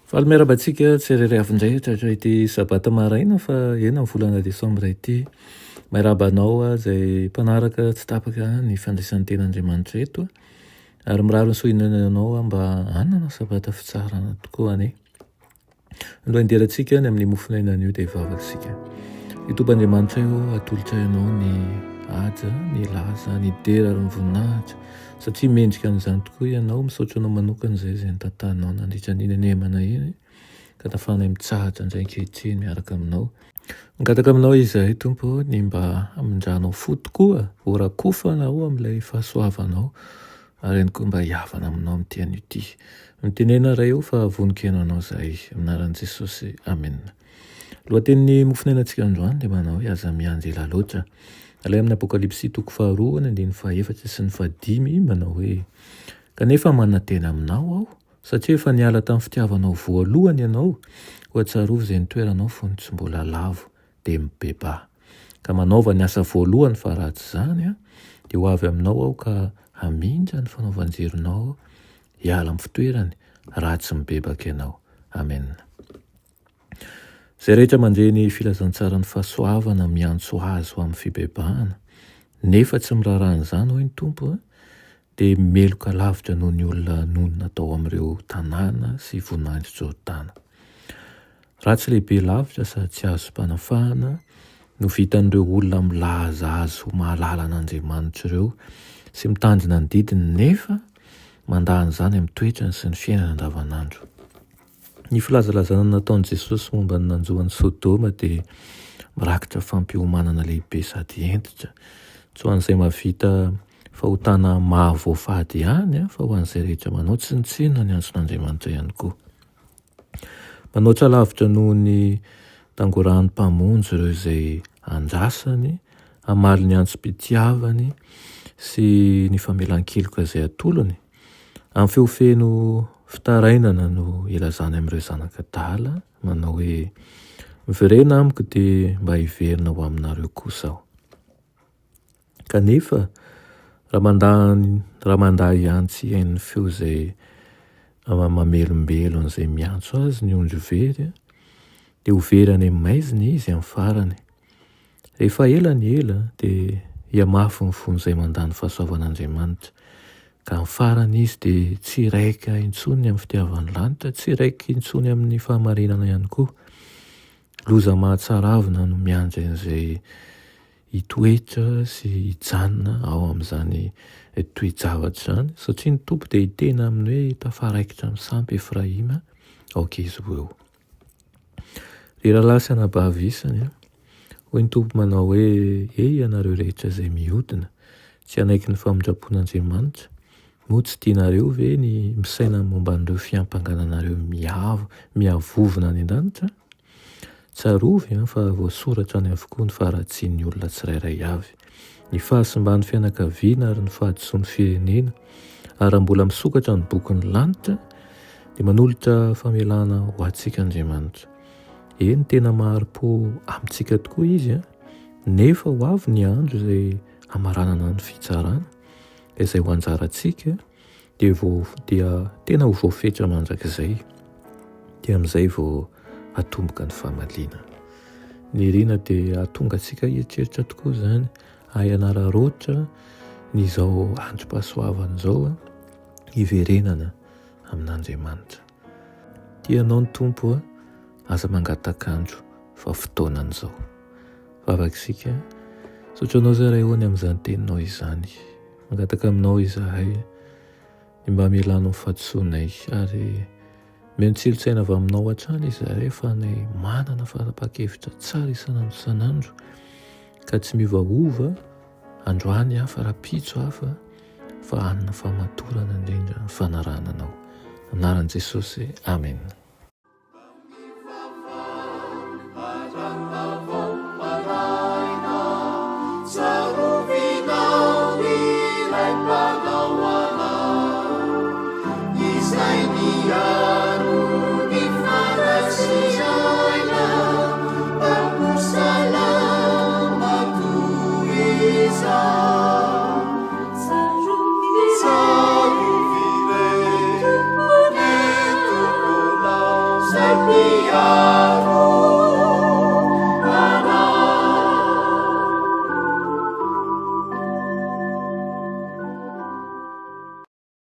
Fahameraba-ntsika tsy rery avindray tratra ity sabata maraina fa ena amin'ny volana desambra ity. Mairabanao izay mpanaraka tsy tapaka ny fandraisan'ny ten'Andriamanitra eto ary miraro ny sohinanao mba hanana sabata fitsarana tokoa ane. Aloha inderatsika ny amin'ny mofonainan'io dia vavaksika. Itompandriamanitra io atolotra ianao ny aja, ny laza, ny dera ary ny voninahitra satria mendrika an'izany tokoa ianao misaotra anao manokana izay notantanao nandritra ny nenemana iny ka tafanay mitsahatra indray ankehitriny miaraka aminao. Mikataka aminao izahay Tompo ny mba amindranao fo tokoa, voarakofana ao amin'ilay fahasoavanao ary ihany koa mba hiavana aminao amin'ity anio ity. Mitenena ray eo fa voninkenanao izahay aminaran'i Jesosy. Amen. Lohatenin'ny mofonainantsika androany dia manao hoe aza mianjy ela loatra. Alay amin'ny Apokalipsy toko 2 ny 4 sy ny 5 manao hoe kanefa manantena aminao aho satria efa niala tamin'ny fitiavanao voalohany ianao ho atsarovy izay nitoeranao fony tsy mbola lavo dia mibeba ka manaova ny asa voalohany fa ratsy izany dia ho avy aminao aho ka hamindra ny fanaovan-jerinao hiala amin'ny fitoerany ratsy mibebaka ianao. Amen. Izay rehetra mandre ny filazantsara ny fahasoavana miantso azy ho amin'ny fibebahana nefa tsy mirarahana izany hoy ny Tompo dia meloka lavitra noho ny olona nonona tao amin'ireo tanàna sy voninahitry Jordana. Ratsy lehibe lavitra sady tsy azo mpanafahana no vitan'ireo olona milaza azy ho mahalala an'Andriamanitra ireo sy mitandrina ny didiny nefa mandahana izany amin'ny toetrany sy ny fiainana andavanandro. Ny filazalazana nataon'i Jesosy momba ny nanjoan'ny Sodoma dia mirakitra fampiomanana lehibe sady entitra tsy ho an'izay mahavita fahotana mahavoafady ihany fa ho an'izay rehetra manao tsinontsinona ny antson'Andriamanitra ihany koa. Manoatra lavitra noho ny tangorahan'ny mpamonjy ireo izay andrasany, hamaly ny antsom-pitiavany sy ny famelan-keloka izay atolony. Amin'ny feofeno fitarainana no ilazany amin'ireo zanak'adala manao hoe miverena amiko dia mba hiverina ho aminareo kosa aho. Kanefa raha mandaha iantsy hain'ny feo izay mamelombelo an'izay miantso azy ny ondry very dia ho very any amin'ny maiziny izy amin'ny farany. Rehefa ela ny ela dia hiamafy ny fony izay mandany fahasoavan'Andriamanitra ka amin'ny farany izy dia tsy raika intsony amin'ny fitiavan'ny lanitra, tsy raika intsony amin'ny fahamarinana ihany koa. Loza mahatsaravina no miandry an'izay hitoetra sy hijanona ao amin'izany toe-javatra izany satria ny Tompo dia hitena amin'ny hoe tafaraikitra amin'ny sampy Efraima aoka izy ho eo. Ry rahalahy sy anabavisany hoy ny Tompo manao hoe ianareo rehetra izay mihodina tsy hanaiky ny famindrapon'Andriamanitra moa tsy tianareo ve ny misaina momba an'ireo fiampangananareo miavovona any an-danitra? Tsarovy fa voasoratra any avokoa ny faharatsian'ny olona tsirairay avy, ny fahasimbany fianakaviana ary ny fahadisoan'ny firenena ary raha mbola misokatra ny bokin'ny lanitra dia manolotra famelana ho antsika Andriamanitra. Eny tena mahari-po amintsika tokoa izy nefa ho avy ny andro izay hamaranana ny fitsarana izay ho anjarantsika dia tena ho voafetra mandrakizay dia amin'izay vao atomboka ny fahamaliana. Ny riana dia ahatonga antsika hietreritra tokoa izany hay anararoatra ny izao androm-pahasoavana izao hiverenana amin'Andriamanitra. Tianao ny Tompo aza mangataka-andro fa fotoanan'izao. Vavaksika saotra anao zahay hoany amin'izany teninao izany. Mangataka aminao izahay ny mba hamelanao ny fahadisoanay ary miantsilotsaina avy aminao hatrany izahay fa ny manana fanapahan-kevitra tsara isanandro ka tsy miovaova androany aho fa rapitso hafa fa hanana fahamatorana indrindra ny fanarahana anao. Anaran'i Jesosy. Amen. Salam Amen.